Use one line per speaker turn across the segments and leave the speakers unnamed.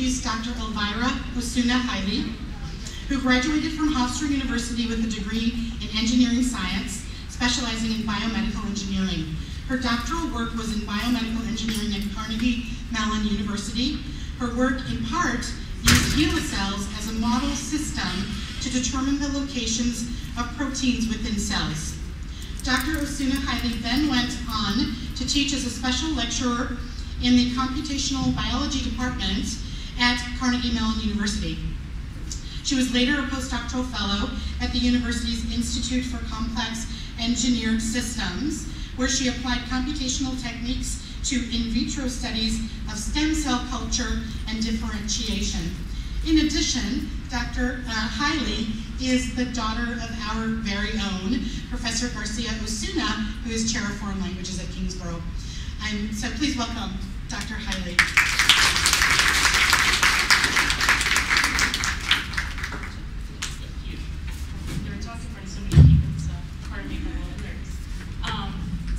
introduce Dr. Elvira Osuna HeLa, who graduated from Hofstra University with a degree in engineering science, specializing in biomedical engineering. Her doctoral work was in biomedical engineering at Carnegie Mellon University. Her work, in part, used HeLa cells as a model system to determine the locations of proteins within cells. Dr. Osuna HeLa then went on to teach as a special lecturer in the computational biology department at Carnegie Mellon University. She was later a postdoctoral fellow at the university's Institute for Complex Engineered Systems, where she applied computational techniques to in vitro studies of stem cell culture and differentiation. In addition, Dr. HeLa is the daughter of our very own Professor Garcia Osuna, who is Chair of Foreign Languages at Kingsborough. So please welcome Dr. HeLa.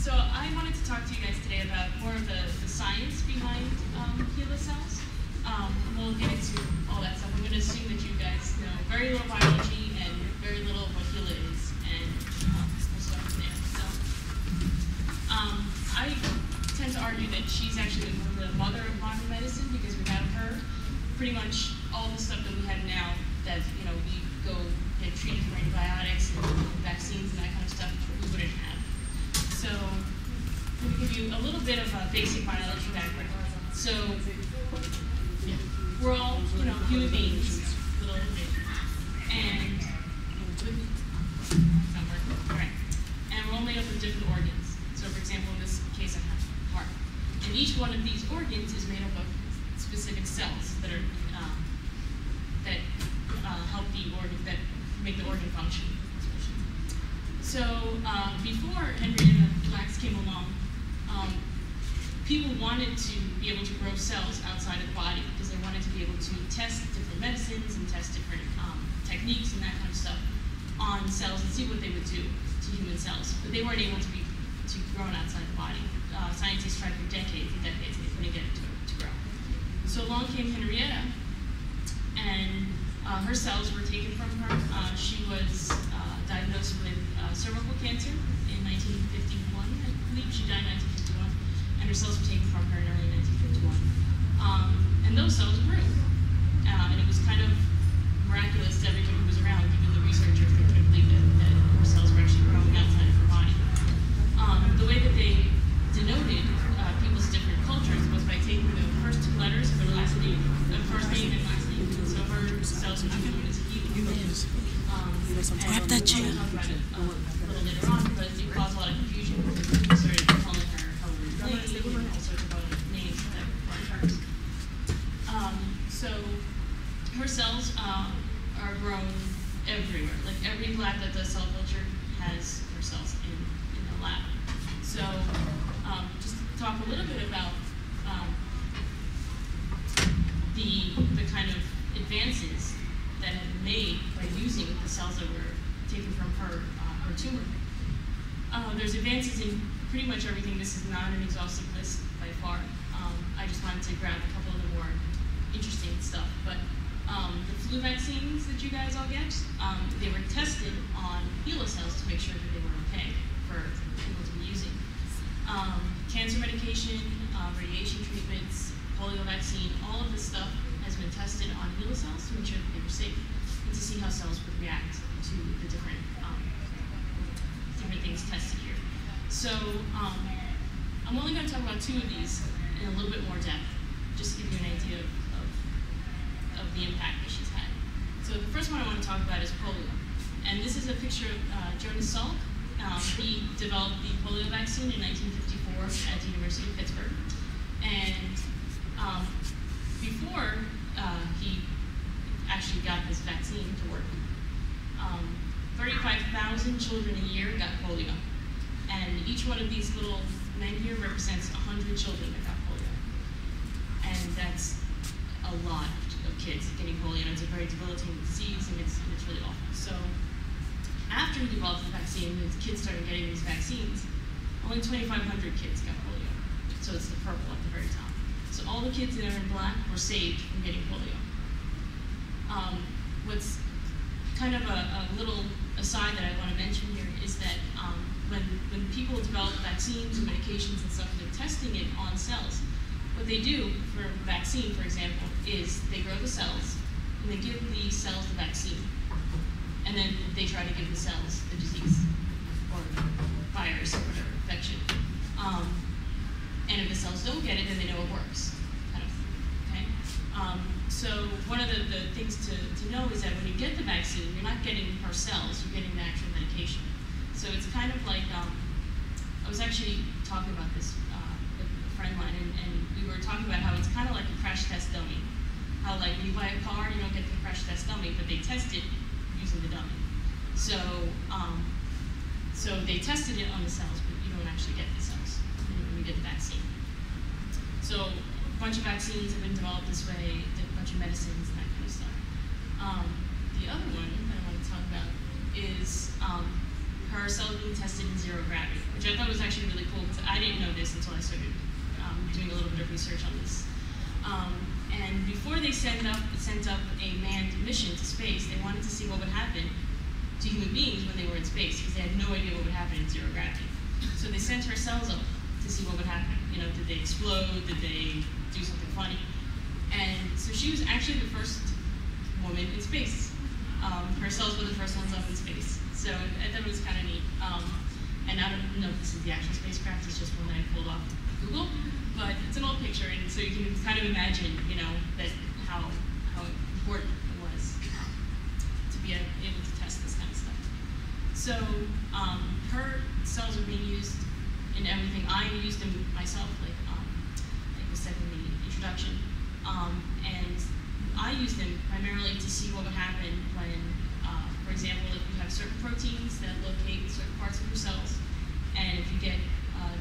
So I wanted to talk to you guys today about more of the science behind HeLa cells. We'll get into all that stuff. I'm going to assume that you guys know very little biology and very little of what HeLa is, and we'll start from there. So I tend to argue that she's actually the mother of modern medicine, because without her, pretty much all the stuff that we have now, that we go get treated for antibiotics and vaccines and that kind of stuff, we wouldn't have. So I'm going to give you a little bit of a basic biology background. So we're all, human beings, little individuals, and we're all made up of different organs. So, for example, in this case, I have a heart, and each one of these organs is made up of specific cells that are help the organ, that make the organ function. So, before Henrietta came along, people wanted to be able to grow cells outside of the body because they wanted to be able to test different medicines and test different techniques and that kind of stuff on cells and see what they would do to human cells. But they weren't able to be grown outside the body. Scientists tried for decades and decades and they couldn't get it to grow. So along came Henrietta, and her cells were taken from her. She was diagnosed with cervical cancer in 1951, I believe. She died in 1951. And her cells were taken from her in early 1951. And those cells grew. And it was kind of miraculous to everyone who was around, even the researchers, they couldn't believe that her cells were actually growing outside of her body. The way that they denoted people's different cultures was by taking the first two letters of their last name, first name and last name. And so her cells were known as HeLa.
Grab that chair.
We'll talk about it a little later on, but it caused a lot of confusion because people started calling her all sorts of other names that weren't hers. So her cells are grown everywhere. Like every lab that does cell culture has her cells in the lab. So just to talk a little bit about the kind of advances that have been made by using the cells that were taken from her tumor. There's advances in pretty much everything. This is not an exhaustive list by far. I just wanted to grab a couple of the more interesting stuff. But the flu vaccines that you guys all get, they were tested on HeLa cells to make sure that they were okay for people to be using. Cancer medication, radiation treatments, polio vaccine, all of this stuff has been tested on HeLa cells to make sure that they were safe and to see how cells would react to the different things tested here. So I'm only going to talk about two of these in a little bit more depth, just to give you an idea of the impact that she's had. So the first one I want to talk about is polio. And this is a picture of Jonas Salk. He developed the polio vaccine in 1954 at the University of Pittsburgh. And before he actually got this vaccine to work, 35,000 children a year got polio. And each one of these little men here represents 100 children that got polio. And that's a lot of kids getting polio, and it's a very debilitating disease, and it's really awful. So after he developed the vaccine, the kids started getting these vaccines, only 2,500 kids got polio. So it's the purple at the very top. So all the kids that are in black were saved from getting polio. What's kind of a little aside that I want to mention here is that when people develop vaccines and medications and stuff, they're testing it on cells. What they do for a vaccine, for example, is they grow the cells and they give the cells the vaccine. And then they try to give the cells the disease or virus or whatever, infection. And if the cells don't get it, then they know it works, kind of, okay? So one of the things to know is that when you get the vaccine, you're not getting her cells, you're getting the actual medication. So it's kind of like, I was actually talking about this with a friend of mine, and we were talking about how it's kind of like a crash test dummy. How like when you buy a car, you don't get the crash test dummy, but they test it using the dummy. So, so they tested it on the cells, but you don't actually get the cells when you get the vaccine. So a bunch of vaccines have been developed this way, a bunch of medicines and that kind of stuff. The other one that I want to talk about is her cells being tested in zero gravity, which I thought was actually really cool because I didn't know this until I started doing a little bit of research on this. And before they sent up a manned mission to space, they wanted to see what would happen to human beings when they were in space, because they had no idea what would happen in zero gravity. So they sent her cells up to see what would happen. You know, did they explode? Did they do something funny? And so she was actually the first woman in space. Her cells were the first ones up in space. So I thought it was kind of neat. And I don't know if this is the actual spacecraft, it's just one that I pulled off Google. But it's an old picture, and so you can kind of imagine, you know, that how important it was to be able to test this kind of stuff. So her cells are being used in everything. I used them myself, like was said in the introduction, and I used them primarily to see what would happen when, for example, if you have certain proteins that locate certain parts of your cells, and if you get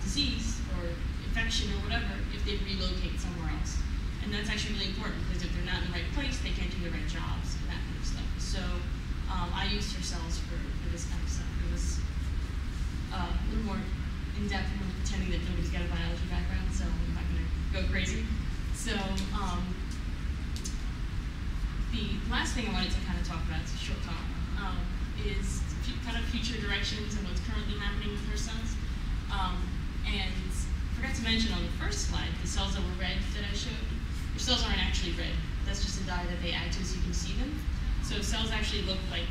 disease or infection or whatever, if they relocate somewhere else. And that's actually really important because if they're not in the right place, they can't do the right jobs and that kind of stuff. So I used her cells for this kind of stuff. It was a little more in-depth. I'm pretending that nobody's got a biology background, so I'm not going to go crazy. So the last thing I wanted to kind of talk about, it's a short talk, is kind of future directions and what's currently happening with her cells. And I forgot to mention on the first slide, the cells that were red that I showed, your cells aren't actually red. That's just a dye that they add to so you can see them. So cells actually look like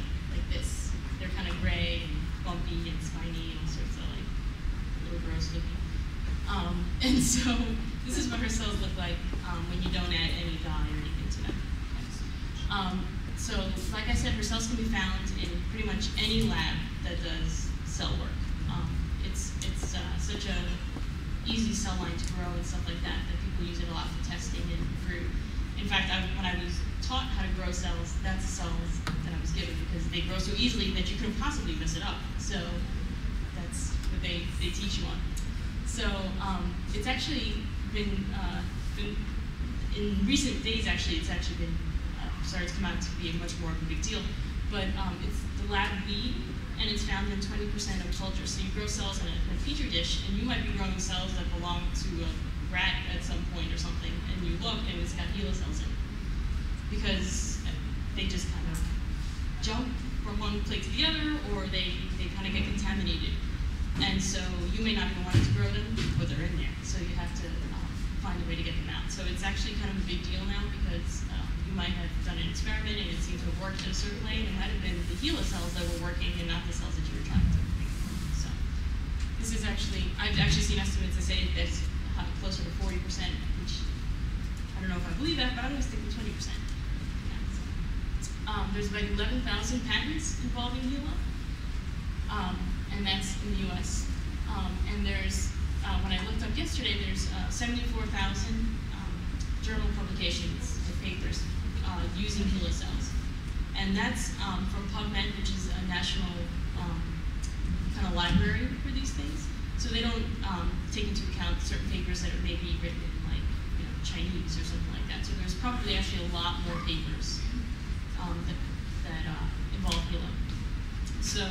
this. They're kind of gray and bumpy and spiny and all sorts of like a little gross looking. And so this is what her cells look like when you don't add any dye or anything to them. So like I said, her cells can be found in pretty much any lab that does cell work. It's such a easy cell line to grow and stuff like that people use it a lot for testing and for, in fact, when I was taught how to grow cells, that's the cells that I was given because they grow so easily that you couldn't possibly mess it up. So that's what they teach you on. So it's actually been in recent days, it's actually been started to come out to be much more of a big deal. But it's the lab weed, and it's found in 20% of culture. So you grow cells in a petri dish, and you might be growing cells that belong to a rat at some point or something, and you look, and it's got HeLa cells in it. Because they just kind of jump from one plate to the other, or they kind of get contaminated. And so you may not even want to grow them, but they're in there. So you have to find a way to get them out. So it's actually kind of a big deal now because you might have done an experiment and it seemed to have worked in a certain way, and it might have been the HeLa cells that were working and not the cells that you were trying to make. So this is actually, I've actually seen estimates that say that it's closer to 40%, which I don't know if I believe that, but I'm going to stick with 20%. Yeah, so. There's about 11,000 patents involving HeLa, and that's in the US. And there's, when I looked up yesterday, there's 74,000 journal publications and papers using HeLa cells. And that's from PubMed, which is a national kind of library for these things. So they don't take into account certain papers that are maybe written in like, Chinese or something like that. So there's probably actually a lot more papers that involve HeLa. So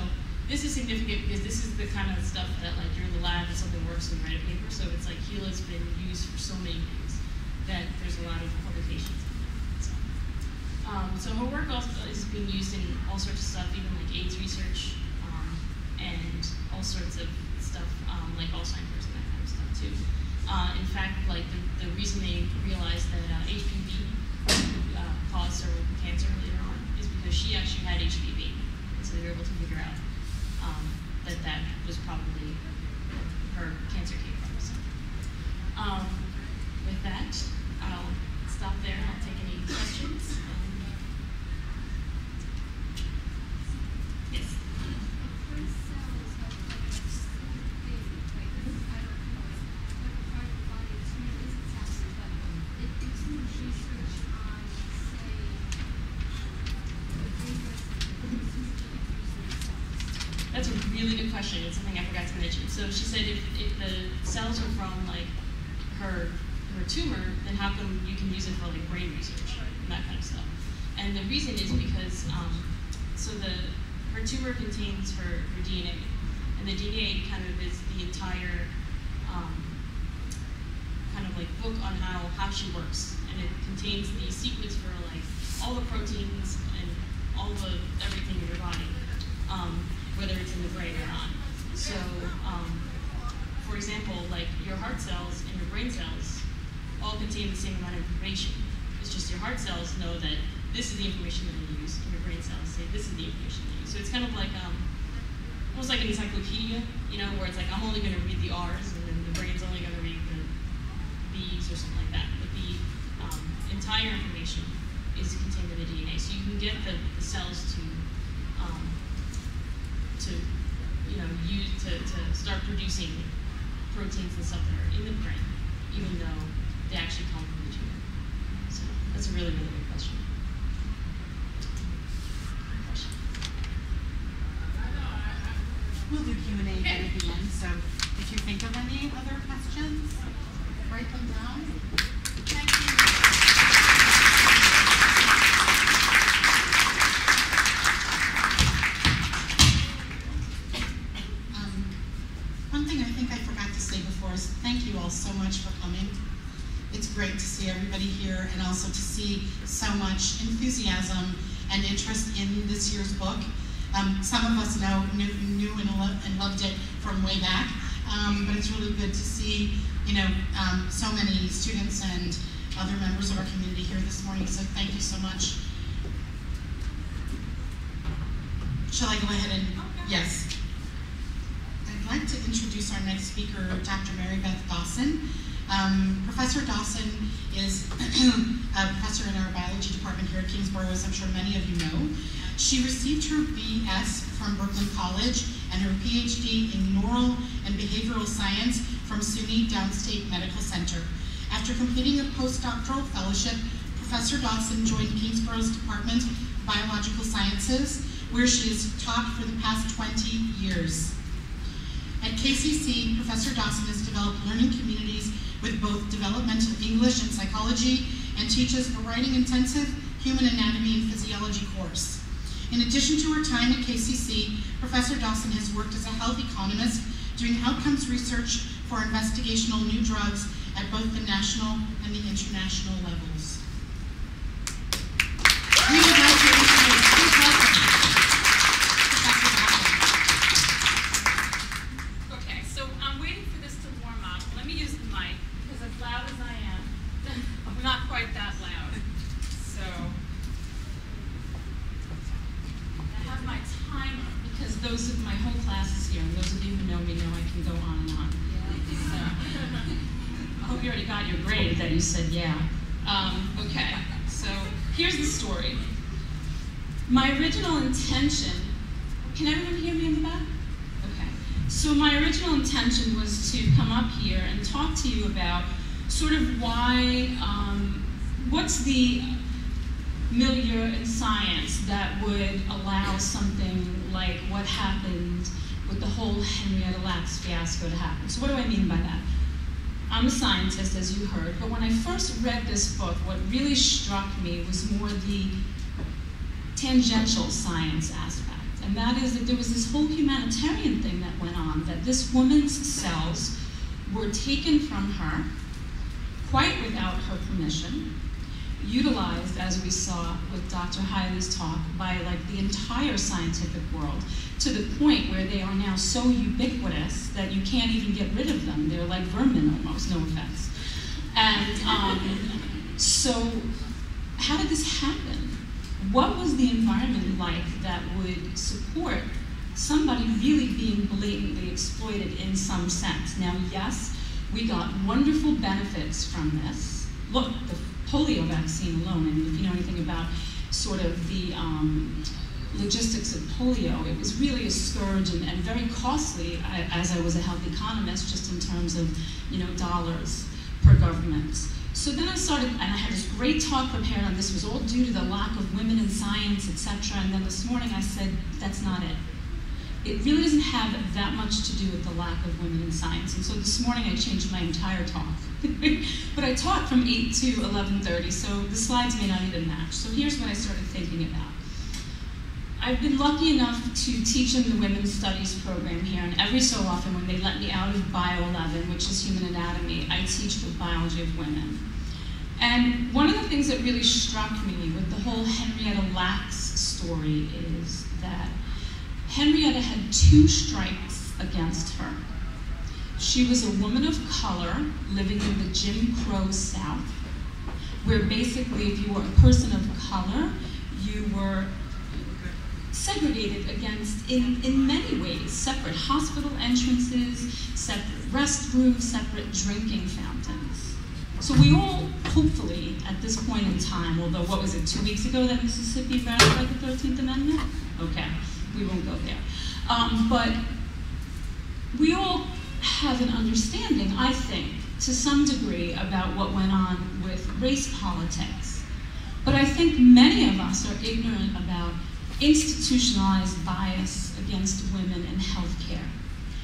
this is significant because this is the kind of stuff that like you're in the lab and something works and you write a paper. So it's like HeLa's been used for so many things. that there's a lot of publications on it. So her work also is being used in all sorts of stuff, even like AIDS research, and all sorts of stuff like Alzheimer's and that kind of stuff too. In fact, like the reason they realized that HPV caused cervical cancer later on is because she actually had HPV, and so they were able to figure out that was probably her cancer came from. So, with that, I'll stop there and I'll take any questions. Yes. That's a really good question. It's something I forgot to mention. So she said if the cells are from like her tumor, then how come you can use it for like brain research and that kind of stuff? And the reason is because her tumor contains her DNA, and the DNA kind of is the entire kind of like book on how she works, and it contains the sequence for like all the proteins and all the everything in your body. Whether it's in the brain or not. So, for example, like your heart cells and your brain cells all contain the same amount of information. It's just your heart cells know that this is the information that they use, and your brain cells say this is the information they use. So it's kind of like, almost like an encyclopedia, you know, where it's like I'm only going to read the R's, and then the brain's only going to read the B's or something like that. But the entire information is contained in the DNA. So you can get the cells to start producing proteins and stuff that are in the brain, even though they actually come from the tumor. So that's a really, really good question.
We'll do Q&A again at the end, so if you think of any other questions, write them down. Thank you. One thing I think I forgot to say before is thank you all so much for coming. It's great to see everybody here and also to see so much enthusiasm and interest in this year's book. Some of us knew and loved it from way back, but it's really good to see, so many students and other members of our community here this morning, so thank you so much. Shall I go ahead and, yes. I'd like to introduce our next speaker, Dr. Mary Beth Dawson. Professor Dawson is a professor in our biology department here at Kingsborough, as I'm sure many of you know. She received her BS from Brooklyn College and her PhD in neural and behavioral science from SUNY Downstate Medical Center. After completing a postdoctoral fellowship, Professor Dawson joined Kingsborough's Department of Biological Sciences, where she has taught for the past 20 years. At KCC, Professor Dawson has developed learning communities with both developmental English and psychology, and teaches a writing-intensive human anatomy and physiology course. In addition to her time at KCC, Professor Dawson has worked as a health economist doing outcomes research for investigational new drugs at both the national and the international levels. We would like to introduce, please welcome, Professor Dawson.
Okay, so I'm waiting for this to warm up. Let me use the mic, because as loud as I am, I'm not quite that loud. So, I have my timer, because those of my whole class is here, and those of you who know me know I can go on and on. So, I hope you already got your grade that you said yeah. Okay, so here's the story. My original intention, can everyone hear me in the back? Okay. So my original intention was to come up here and talk to you about sort of why, what's the milieu in science that would allow something like what happened with the whole Henrietta fiasco to happen. So what do I mean by that? I'm a scientist, as you heard, but when I first read this book, what really struck me was more the tangential science aspect. And that is that there was this whole humanitarian thing that went on, that this woman's cells were taken from her, quite without her permission, utilized, as we saw with Dr. HeLa's talk, by like the entire scientific world, to the point where they are now so ubiquitous that you can't even get rid of them. They're like vermin almost, no offense. And so how did this happen? What was the environment like that would support somebody really being blatantly exploited in some sense? Now, yes, we got wonderful benefits from this. Look, the polio vaccine alone, and if you know anything about sort of the logistics of polio, it was really a scourge and very costly, as I was a health economist, just in terms of, dollars per government. So then I started, and I had this great talk prepared on this was all due to the lack of women in science, etc. And then this morning I said, that's not it. It really doesn't have that much to do with the lack of women in science. And so this morning I changed my entire talk. But I taught from 8 to 11:30, so the slides may not even match. So here's what I started thinking about. I've been lucky enough to teach in the Women's Studies program here, and every so often when they let me out of Bio 11, which is human anatomy, I teach the biology of women. And one of the things that really struck me with the whole Henrietta Lacks story is that Henrietta had 2 strikes against her. She was a woman of color living in the Jim Crow South, where basically if you were a person of color, you were segregated against in many ways. Separate hospital entrances, separate restrooms, separate drinking fountains. So we all, hopefully, at this point in time, although what was it, 2 weeks ago that Mississippi ratified the 13th Amendment? Okay, we won't go there. But we all have an understanding, I think, to some degree about what went on with race politics. But I think many of us are ignorant about institutionalized bias against women in healthcare.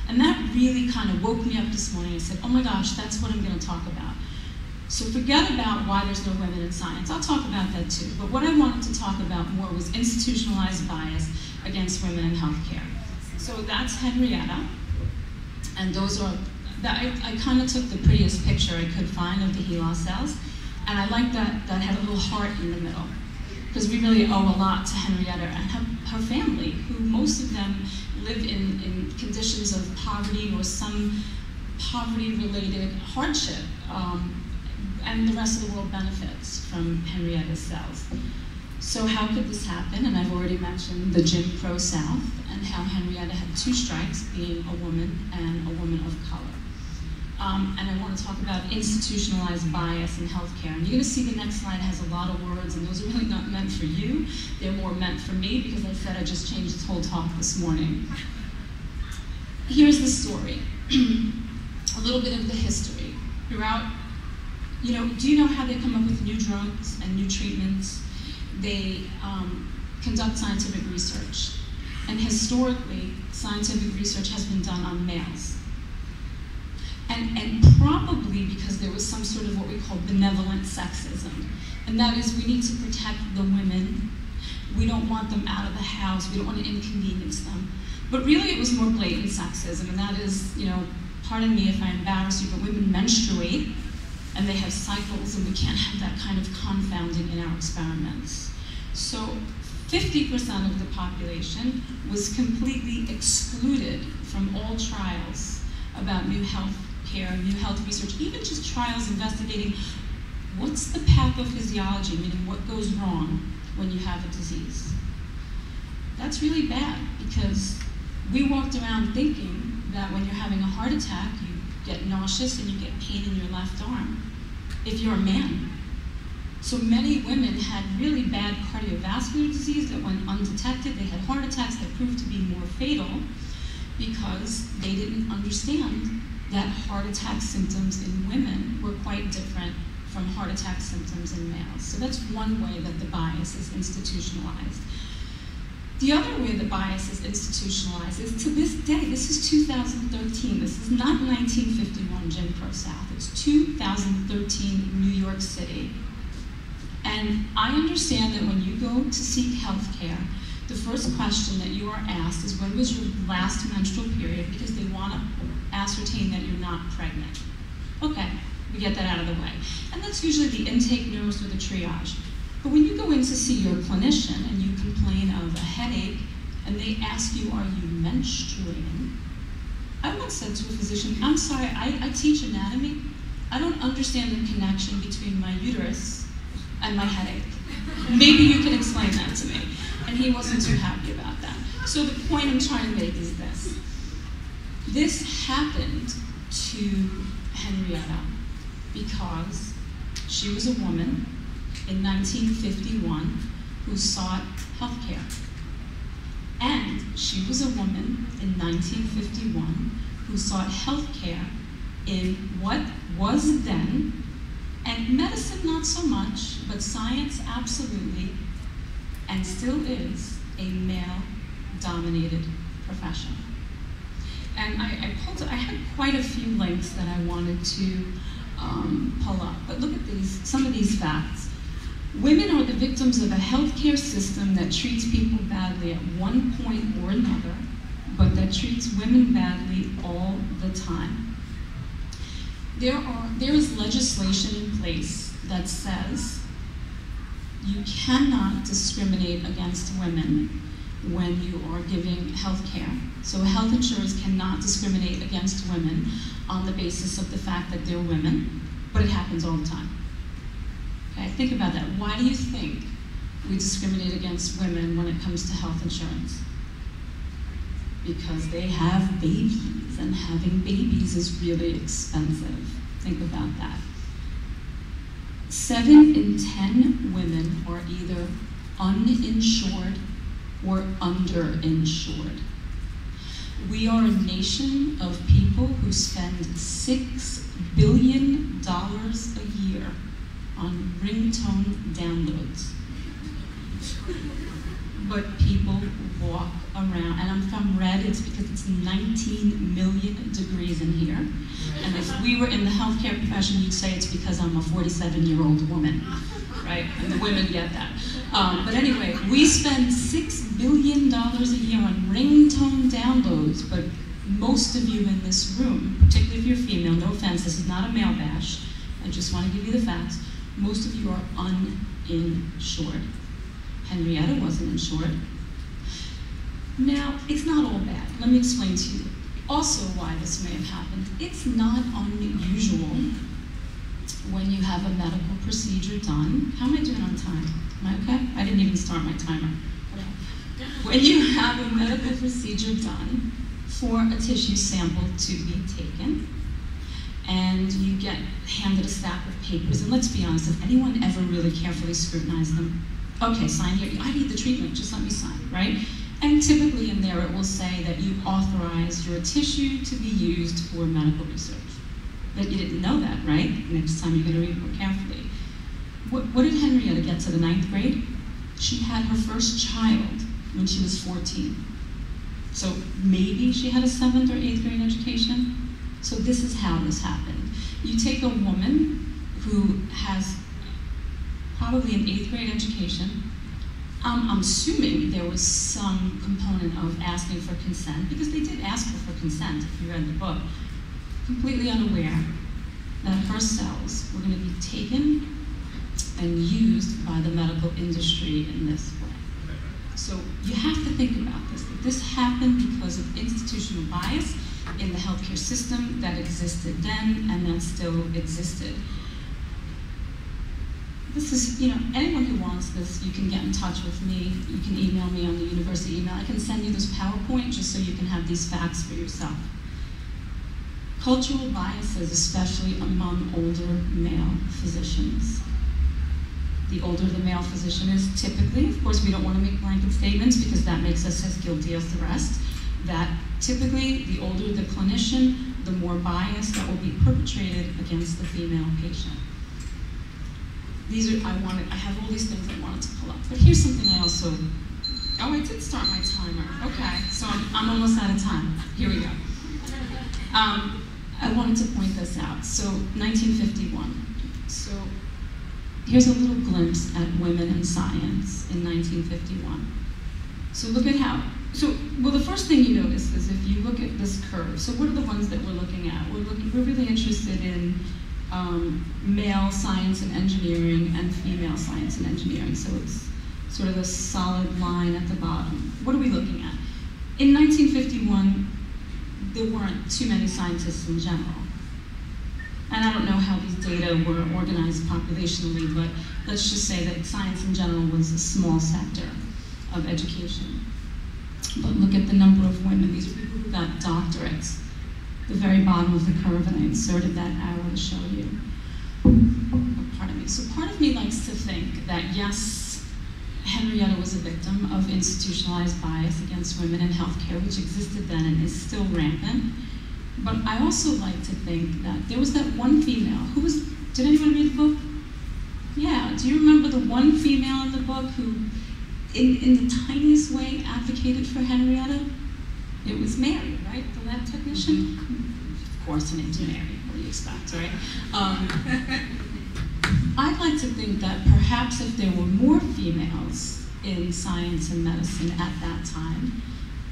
And that really kind of woke me up this morning and said, oh my gosh, that's what I'm going to talk about. So forget about why there's no women in science. I'll talk about that too. But what I wanted to talk about more was institutionalized bias against women in healthcare. So that's Henrietta. And those are, I kind of took the prettiest picture I could find of the HeLa cells. And I like that had a little heart in the middle, because we really owe a lot to Henrietta and her family, who most of them live in conditions of poverty or some poverty-related hardship, and the rest of the world benefits from Henrietta's cells. So how could this happen? And I've already mentioned the Jim Crow South and how Henrietta had 2 strikes, being a woman and a woman of color. And I want to talk about institutionalized bias in healthcare. And you're going to see the next slide has a lot of words, and those are really not meant for you. They're more meant for me, because I said I just changed this whole talk this morning. Here's the story. A little bit of the history. Throughout, do you know how they come up with new drugs and new treatments? They conduct scientific research. And historically, scientific research has been done on males. And probably because there was some sort of what we call benevolent sexism. And that is, we need to protect the women. We don't want them out of the house. We don't want to inconvenience them. But really it was more blatant sexism, and that is, pardon me if I embarrass you, but women menstruate, and they have cycles, and we can't have that kind of confounding in our experiments. So 50% of the population was completely excluded from all trials about new health care, new health research, even just trials investigating what's the pathophysiology, meaning what goes wrong when you have a disease. That's really bad, because we walked around thinking that when you're having a heart attack, you get nauseous and you get pain in your left arm, if you're a man. So many women had really bad cardiovascular disease that went undetected. They had heart attacks that proved to be more fatal because they didn't understand that heart attack symptoms in women were quite different from heart attack symptoms in males. So that's one way that the bias is institutionalized. The other way the bias is institutionalized is, to this day, this is 2013, this is not 1951 Jim Crow South, it's 2013 New York City. And I understand that when you go to seek health care, the first question that you are asked is, when was your last menstrual period? Because they want to ascertain that you're not pregnant. Okay, We get that out of the way. And that's usually the intake nurse or the triage. But when you go in to see your clinician and you complain of a headache and they ask you, are you menstruating? I once said to a physician, I'm sorry, I teach anatomy. I don't understand the connection between my uterus and my headache. Maybe you can explain that to me. And he wasn't too happy about that. So the point I'm trying to make is this. This happened to Henrietta because she was a woman in 1951 who sought health care. And she was a woman in 1951 who sought health care in what was then, and medicine not so much, but science absolutely, and still is, a male-dominated profession. And I had quite a few links that I wanted to pull up, but look at some of these facts. Women are the victims of a healthcare system that treats people badly at one point or another, but that treats women badly all the time. There is legislation in place that says you cannot discriminate against women when you are giving health care. So health insurers cannot discriminate against women on the basis of the fact that they're women, but it happens all the time. Okay, think about that. Why do you think we discriminate against women when it comes to health insurance? Because they have babies, and having babies is really expensive. Think about that. 7 in 10 women are either uninsured or underinsured. We are a nation of people who spend $6 billion a year on ringtone downloads. But people walk around, and I'm from red, it's because it's 19 million degrees in here. And if we were in the healthcare profession, you'd say it's because I'm a 47-year-old woman, right? And the women get that. But anyway, we spend $6 billion a year on ringtone downloads, but most of you in this room, particularly if you're female, no offense, this is not a male bash, I just want to give you the facts, most of you are uninsured. Henrietta wasn't insured. Now, it's not all bad. Let me explain to you also why this may have happened. It's not unusual when you have a medical procedure done. How am I doing on time? Am I okay? I didn't even start my timer. When you have a medical procedure done for a tissue sample to be taken, and you get handed a stack of papers, and let's be honest, has anyone ever really carefully scrutinized them? Okay, sign here. I need the treatment, just let me sign, right? And typically in there it will say that you authorize your tissue to be used for medical research. But you didn't know that, right? Next time you're going to read more carefully. What did Henrietta get to the 9th grade? She had her first child when she was 14. So maybe she had a 7th or 8th grade education. So this is how this happened. You take a woman who has probably an 8th grade education. I'm assuming there was some component of asking for consent, because they did ask her for consent if you read the book, completely unaware that her cells were going to be taken and used by the medical industry in this way. So you have to think about this, that this happened because of institutional bias in the healthcare system that existed then and that still existed. This is, anyone who wants this, you can get in touch with me. You can email me on the university email. I can send you this PowerPoint just so you can have these facts for yourself. Cultural biases, especially among older male physicians. The older the male physician is, typically, of course we don't want to make blanket statements because that makes us as guilty as the rest, that typically the older the clinician, the more bias that will be perpetrated against the female patient. I have all these things I wanted to pull up, but here's something I also, I did start my timer. Okay, so I'm almost out of time. Here we go. I wanted to point this out. So 1951. So here's a little glimpse at women in science in 1951. So look at how, well, the first thing you notice is if you look at this curve, so what are the ones that we're looking at? We're really interested in male science and engineering and female science and engineering. So it's sort of a solid line at the bottom. What are we looking at? In 1951, there weren't too many scientists in general. And I don't know how these data were organized populationally, but let's just say that science in general was a small sector of education. But look at the number of women. These are people who got doctorates. The very bottom of the curve, and I inserted that arrow to show you. Pardon me. So part of me likes to think that yes, Henrietta was a victim of institutionalized bias against women in healthcare, which existed then and is still rampant. But I also like to think that there was that one female who was, did anyone read the book? Yeah, do you remember the one female in the book who, in the tiniest way, advocated for Henrietta? It was Mary, right, the lab technician? Of course, her name's Mary, what do you expect, right? I'd like to think that perhaps if there were more females in science and medicine at that time,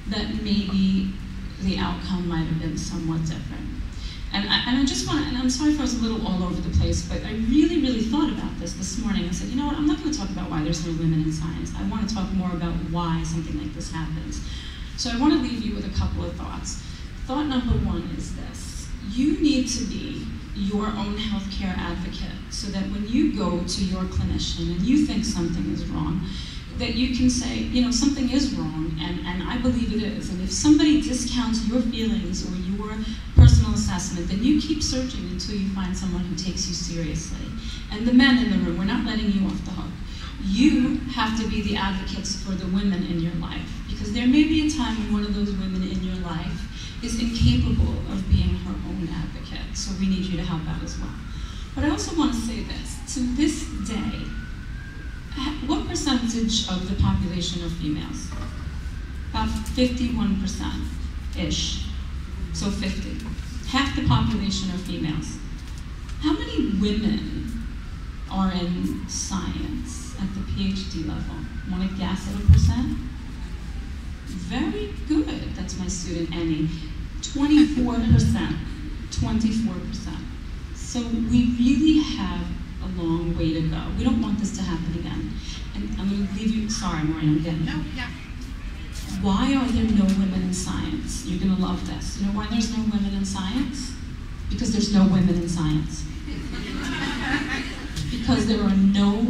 that maybe the outcome might have been somewhat different. And I just want to, and I'm sorry if I was a little all over the place, but I really, really thought about this morning. I said, you know what, I'm not going to talk about why there's no women in science. I want to talk more about why something like this happens. So I want to leave you with a couple of thoughts. Thought number one is this. You need to be your own healthcare advocate so that when you go to your clinician and you think something is wrong, that you can say, you know, something is wrong, and I believe it is. And if somebody discounts your feelings or your personal assessment, then you keep searching until you find someone who takes you seriously. And the men in the room, we're not letting you off the hook. You have to be the advocates for the women in your life, because there may be a time when one of those women in your life is incapable of being her own advocate, so we need you to help out as well. But I also want to say this, to this day, what percentage of the population are females? About 51%-ish, so 50. Half the population are females. How many women are in science at the PhD level? Want to guess at a percent? Very good, that's my student Annie. 24%, 24%. So we really have a long way to go. We don't want this to happen again. And I'm going to leave you, sorry Maureen, I'm getting
No, yeah.
Why are there no women in science? You're going to love this. You know why there's no women in science? Because there's no women in science. Because there are no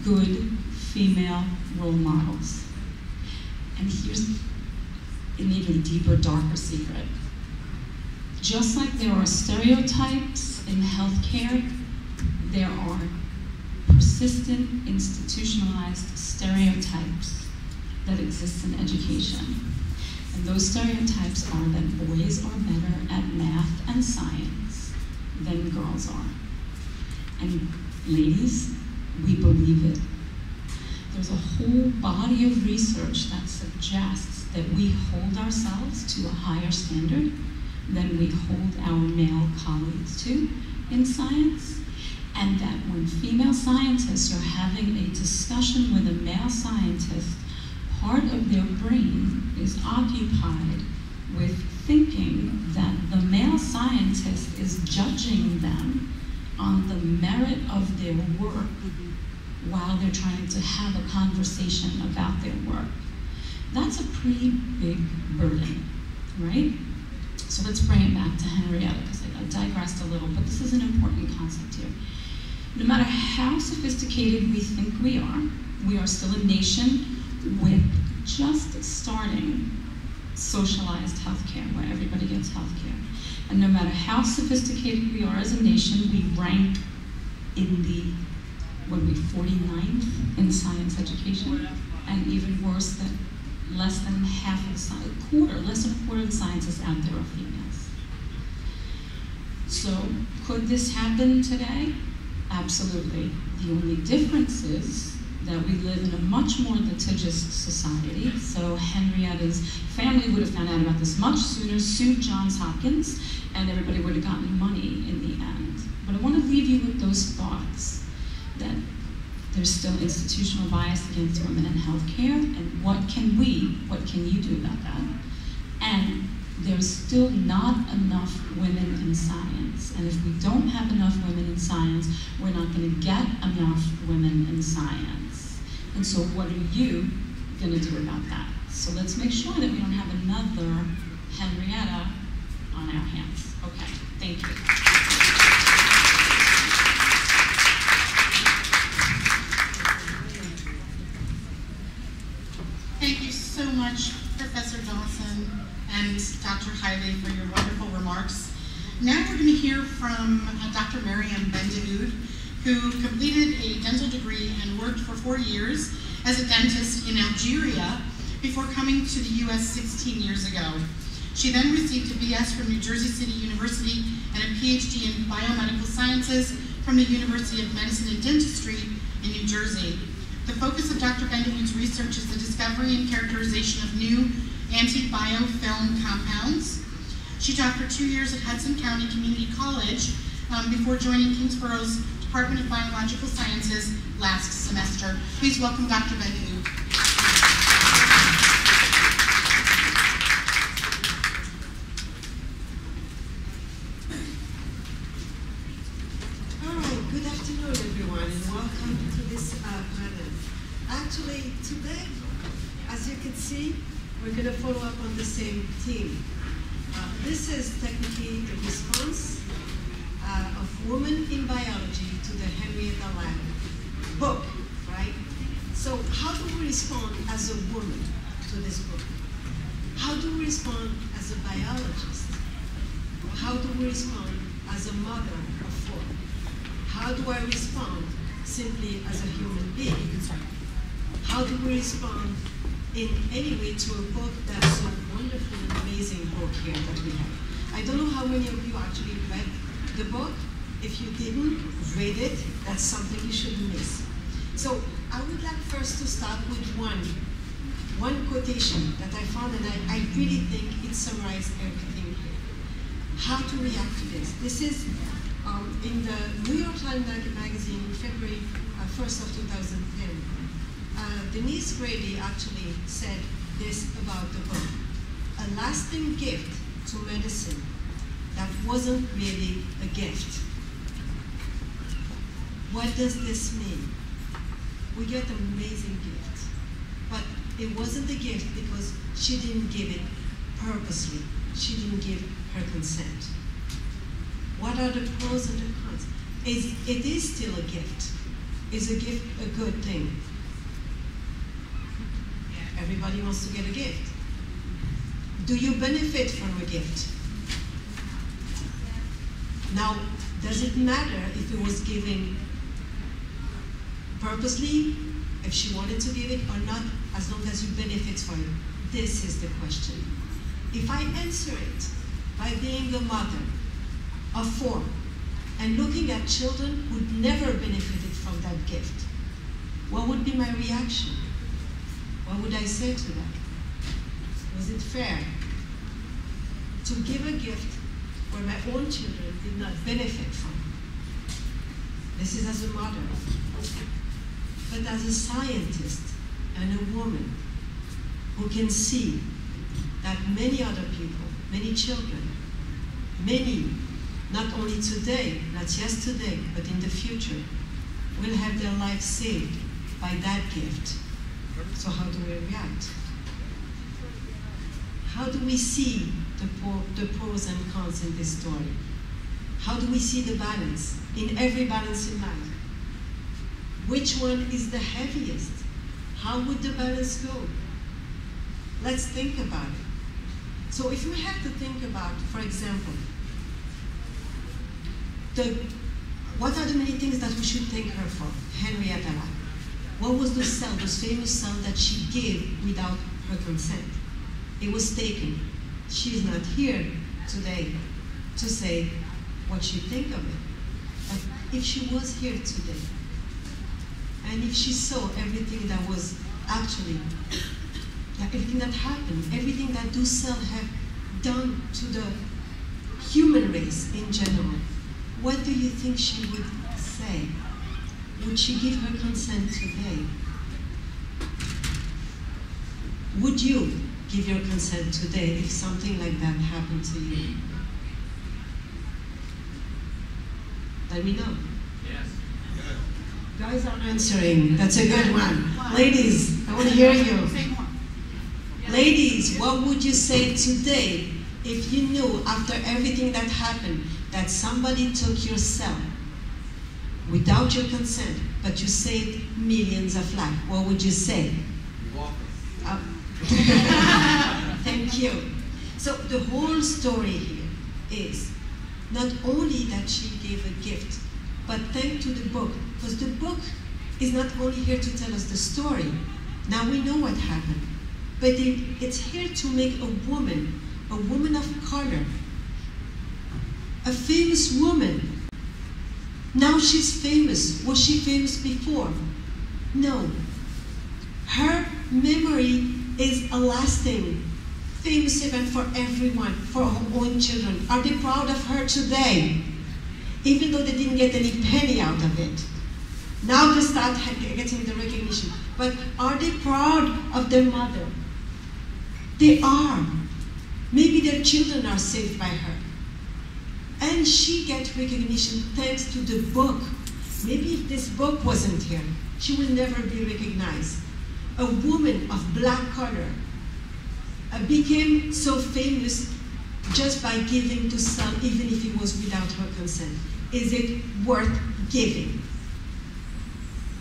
good female role models. And here's an even deeper, darker secret. Just like there are stereotypes in healthcare, there are persistent, institutionalized stereotypes that exist in education. And those stereotypes are that boys are better at math and science than girls are. And ladies, we believe it. There's a whole body of research that suggests that we hold ourselves to a higher standard than we hold our male colleagues to in science. And that when female scientists are having a discussion with a male scientist, part of their brain is occupied with thinking that the male scientist is judging them on the merit of their work while they're trying to have a conversation about their work. That's a pretty big burden, right? So let's bring it back to Henrietta, because I digressed a little, but this is an important concept here. No matter how sophisticated we think we are still a nation with just starting socialized healthcare, where everybody gets healthcare. And no matter how sophisticated we are as a nation, we rank in the, 49th in science education, and even worse, that less than half of less than a quarter of the scientists out there are females. So could this happen today? Absolutely. The only difference is that we live in a much more litigious society. So Henrietta's family would have found out about this much sooner, sued Johns Hopkins, and everybody would have gotten money in the end. But I want to leave you with those thoughts, that there's still institutional bias against women in healthcare, and what can you do about that? And there's still not enough women in science. And if we don't have enough women in in science, we're not going to get enough women in science. And so what are you going to do about that? So let's make sure that we don't have another Henrietta on our hands. Okay, thank you.
Thank you so much, Professor Dawson and Dr. HeLa, for your wonderful remarks. Now we're going to hear from Dr. Mariam Ben-Daoud, who completed a dental degree and worked for 4 years as a dentist in Algeria before coming to the US 16 years ago. She then received a BS from New Jersey City University and a PhD in biomedical sciences from the University of Medicine and Dentistry in New Jersey. The focus of Dr. Ben-Daoud's research is the discovery and characterization of new anti-biofilm compounds. She taught for 2 years at Hudson County Community College before joining Kingsborough's Department of Biological Sciences last semester. Please welcome Dr. Ben-Daoud.
Good afternoon, everyone, and welcome to this panel. Actually, today, as you can see, we're going to follow up on the same theme. This is technically the response of Women in Biology to the Henrietta Lab book, right? So how do we respond as a woman to this book? How do we respond as a biologist? How do we respond as a mother of 4? How do I respond simply as a human being? How do we respond in any way to a book that's so wonderful and amazing book here that we have? I don't know how many of you actually read the book. If you didn't read it, that's something you shouldn't miss. So I would like first to start with one quotation that I found, and I really think it summarizes everything here. How to react to this. This is in the New York Times magazine, February 1st of 2010. Denise Grady actually said this about the book: a lasting gift to medicine that wasn't really a gift. What does this mean? We get an amazing gift, but it wasn't a gift because she didn't give it purposely. She didn't give her consent. What are the pros and the cons? It is still a gift. Is a gift a good thing? Everybody wants to get a gift. Do you benefit from a gift? Now, does it matter if it was given purposely, if she wanted to give it or not, as long as you benefit from it? This is the question. If I answer it by being a mother of 4 and looking at children who'd never benefited from that gift, what would be my reaction? What would I say to that? Was it fair to give a gift where my own children did not benefit from? This is as a mother. But as a scientist and a woman who can see that many other people, many children, many, not only today, not yesterday, but in the future, will have their lives saved by that gift. So how do we react? How do we see the pros and cons in this story? How do we see the balance, in every balance in life? Which one is the heaviest? How would the balance go? Let's think about it. So if we have to think about, for example, what are the many things that we should thank her for? Henrietta. What was the cell, those famous cell that she gave without her consent? It was taken. She is not here today to say what she think of it. But if she was here today, and if she saw everything that was actually, everything that happened, everything that those cells have done to the human race in general, what do you think she would say? Would she give her consent today? Would you give your consent today if something like that happened to you? Let me know.
Yes.
Guys are answering. That's a good one. Ladies, I want to hear you.
Say more.
Ladies, what would you say today if you knew after everything that happened that somebody took your cell without your consent, but you saved millions of lives? What would you say?
You're welcome.
Thank you. So the whole story here is not only that she gave a gift, but thanks to the book, because the book is not only here to tell us the story. Now we know what happened, but it's here to make a woman of color, a famous woman. Now she's famous. Was she famous before? No. Her memory is a lasting, famous event for everyone, for her own children. Are they proud of her today? Even though they didn't get any penny out of it. Now they start getting the recognition. But are they proud of their mother? They are. Maybe their children are saved by her. And she gets recognition thanks to the book. Maybe if this book wasn't here, she will never be recognized. A woman of black color became so famous just by giving to some, even if it was without her consent. Is it worth giving?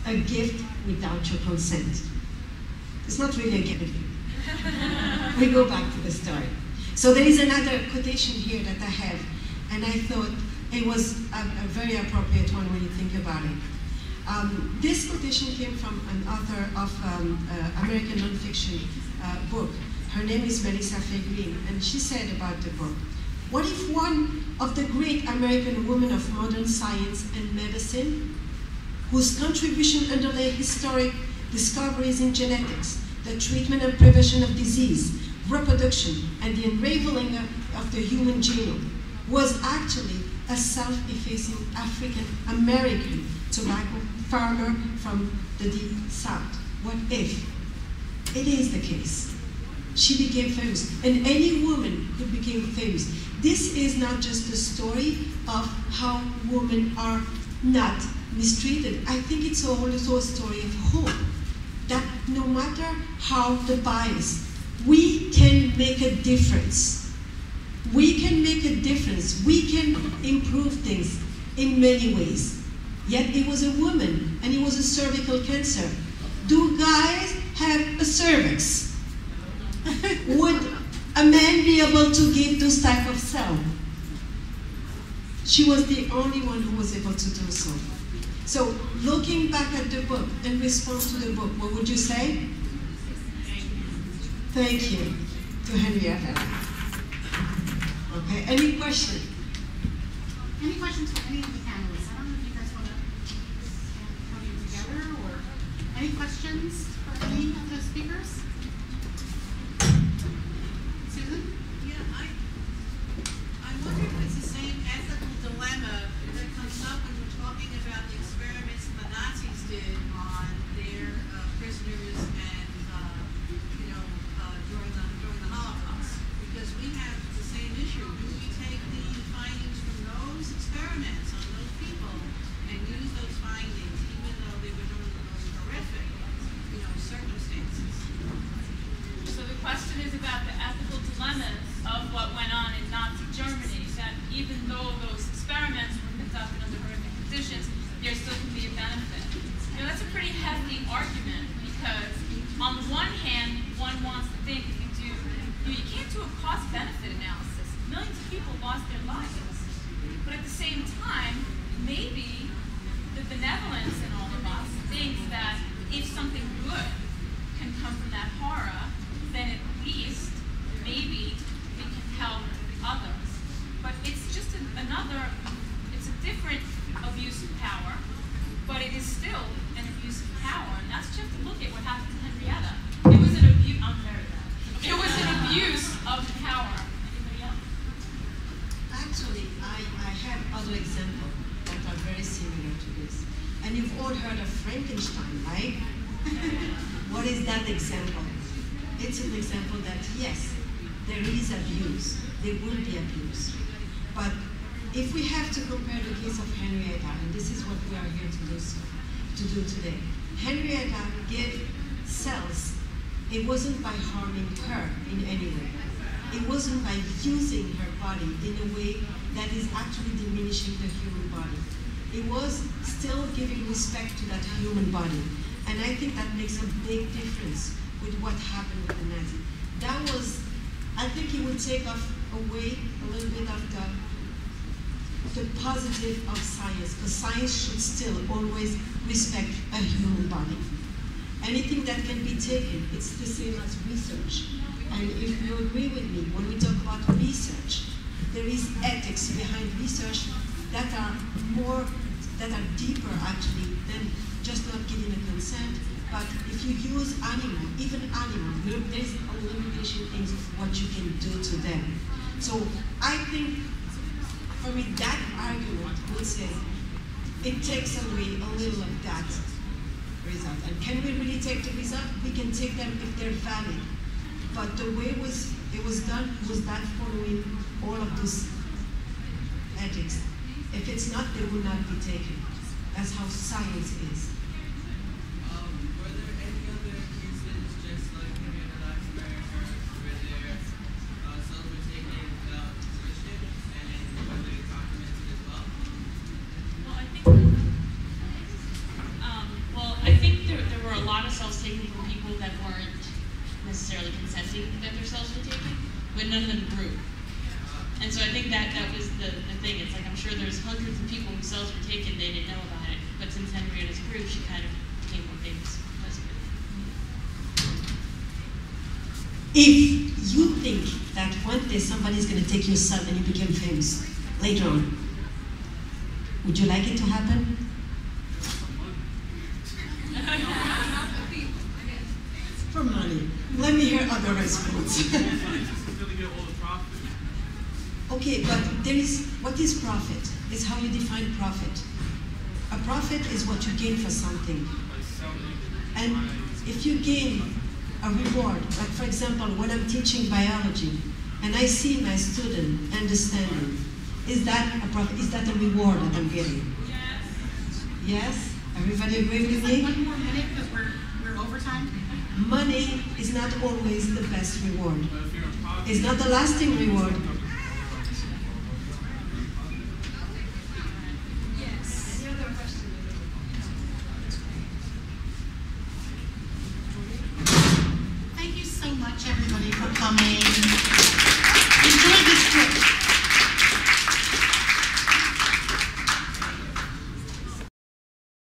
A gift without your consent. It's not really a gift. We go back to the story. So there is another quotation here that I have, and I thought it was a very appropriate one when you think about it. This quotation came from an author of American nonfiction book. Her name is Melissa Fay Green, and she said about the book, what if one of the great American women of modern science and medicine, whose contribution underlay historic discoveries in genetics, the treatment and prevention of disease, reproduction, and the unraveling of the human genome, was actually a self-effacing African-American tobacco farmer from the deep south? What if it is the case? She became famous, and any woman who became famous. This is not just the story of how women are not mistreated. I think it's also a story of hope, that no matter how the bias, we can make a difference. We can make a difference. We can improve things in many ways. Yet it was a woman, and it was a cervical cancer. Do guys have a cervix? Would a man be able to give this type of cell? She was the only one who was able to do so. So, looking back at the book and response to the book, what would you say? Thank you to Henrietta. Okay, any question?
Any questions for any of the panelists? I don't know if you guys want to come together, or any questions for any of the speakers? Susan?
Yeah, I wonder if it's the same ethical dilemma that comes up when we're talking about the experiments the Nazis did on their prisoners and during the Holocaust, because we have the same issue. Do we take the findings from those experiments on those people and use those findings, even though they were done under those horrific, circumstances?
So the question is about the ethical dilemmas of what went on in Nazi Germany, that even though those experiments were conducted under horrific conditions, there still can be a benefit. That's a pretty hefty argument, because on the one hand, one wants to think if you can't do a cost-benefit analysis. Millions of people lost their lives. But at the same time, maybe the benevolence in all of us thinks that if something good can come from that horror, then at least maybe we can help others. But it's just it's a different abuse of power, but it is still an abuse of power. And that's just to look at what happened to Henrietta. It was an abuse, I'm very bad. It was an abuse of power. Anybody else?
Actually, I have other examples that are very similar to this. And you've all heard of Frankenstein, right? What is that example? It's an example that, yes, there is abuse. There will be abuse. But if we have to compare the case of Henrietta, and this is what we are here to do today, Henrietta gave cells. It wasn't by harming her in any way. It wasn't by using her body in a way that is actually diminishing the human body. It was still giving respect to that human body. And I think that makes a big difference with what happened with the Nazi. That was, I think it would take away a little bit of the positive of science, because science should still always respect a human body. Anything that can be taken, it's the same as research. And if you agree with me, when we talk about research, there is ethics behind research that are deeper actually than just not giving a consent. But if you use even animals, there's a limitation in what you can do to them. So I think, for me, that argument would say it takes away a little of that result. And can we really take the result? We can take them if they're valid. But the way it was done was that following all of those ethics. If it's not, they will not be taken. That's how science is.
Were there any other cases just like Henrietta where their cells were taken without permission and were they documented as well?
Well, I think there were a lot of cells taken from people that weren't necessarily consenting that their cells were taken, but none of them grew. And so I think that was the thing. It's like, I'm sure there's hundreds of people whose cells were taken, they didn't know about it. But since Henrietta's grew, she kind of became more famous because of it.
If you think that one day somebody's going to take your cell and you become famous later on, would you like it to happen? For money. Let me hear other response. Okay, but what is profit? It's how you define profit. A profit is what you gain for something. And if you gain a reward, like for example, when I'm teaching biology, and I see my student understanding, is that a profit? Is that a reward that I'm getting? Yes. Yes? Everybody agree with me?
One more minute because we're over time.
Money is not always the best reward. It's not the lasting reward.